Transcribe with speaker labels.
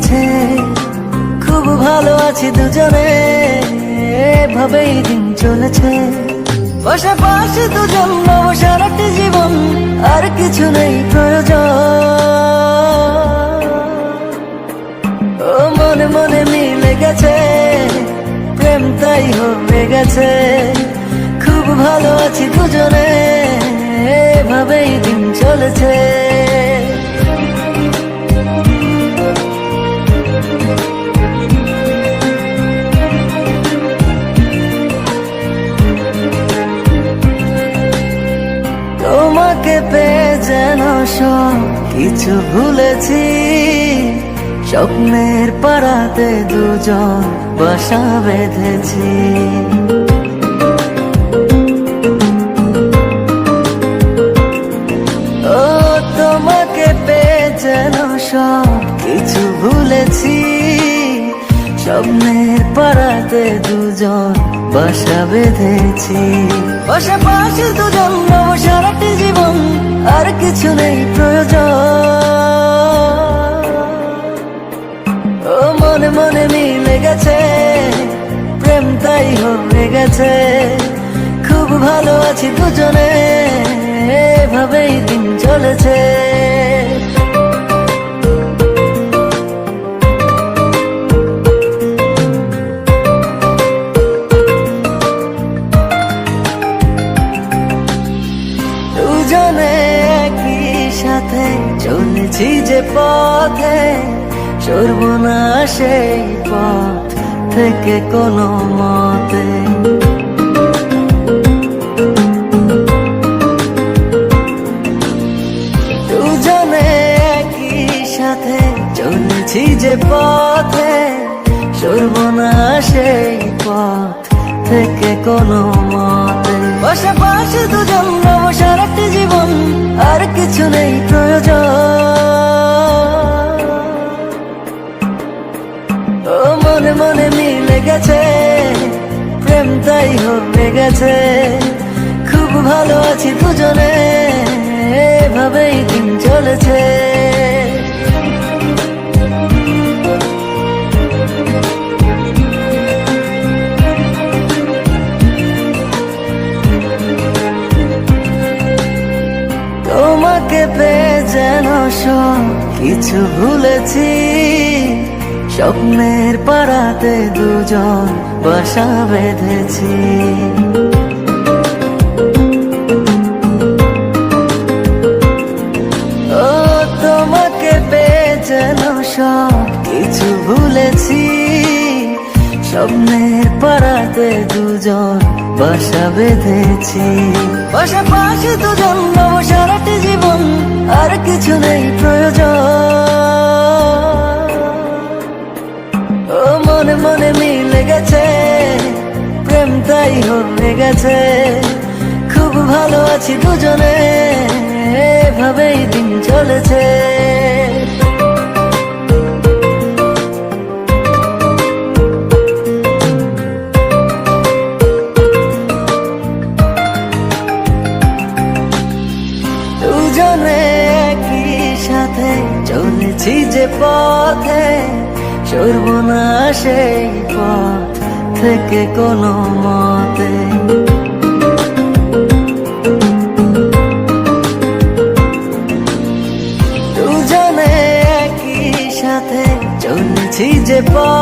Speaker 1: গেছে, খুব ভালো আছি দুজনে, এভাবেই দিন চলেছে। পাশাপাশি দুজন নব সারাটি জীবন, আর কিছু নেই প্রয়োজন। ও মনে মনে মিলে গেছে, প্রেম তাই হয়ে গেছে, খুব ভালো আছি দুজনে, এভাবেই দিন চলেছে। তোমাকে পেয়ে যেন সব কিছু ভুলেছি, স্বপ্নের পাড়াতে দুজন বাসা বেঁধেছি। ও তোমাকে পেয়ে যেন সব কিছু ভুলেছি, স্বপ্নের পাড়াতে দুজন বাসা বেঁধেছি। পাশাপাশি দুজন নব সারাটি জীবন, আর কিছু নেই প্রয়োজন। ও মনে মনে মিলে গেছে, প্রেম তাই হয়ে গেছে, খুব ভালো আছি দুজনে, এভাবেই দিন চলেছে। দুজনে একই সাথে চলেছি যে পথে, সরব না সেই পথ থেকে কোনো মতে। দুজনে একই সাথে চলেছি যে পথে, সরব না সেই পথ থেকে কোনো মতে। পাশাপাশি দুজন নব সারাটি জীবন, আর কিছু নেই প্রয়োজন। ও মনে মনে মিলে গেছে, প্রেম তাই হয়ে গেছে, খুব ভালো আছি দুজনে, এভাবেই দিন চলেছে। তোমাকে পেয়ে যেন সব কিছু ভুলেছি, স্বপ্নের পাড়াতে দুজন বাসা বেঁধেছি। ও তোমাকে পেয়ে যেন সব কিছু ভুলেছি, স্বপ্নের পাড়াতে দুজন বাসা বেঁধেছি। পাশাপাশি দুজন নব সারাটি জীবন, আর কিছু নেই প্রয়োজন। ও মনে মনে মিলে গেছে, প্রেম তাই হয়ে গেছে, খুব ভালো আছি দুজনে, এভাবেই দিন চলেছে। দুজনে একই সাথে চলেছি যে পথে, সরব না সেই পথ থেকে কোনো মতে। দুজনে একই সাথে চলেছি যে পথ।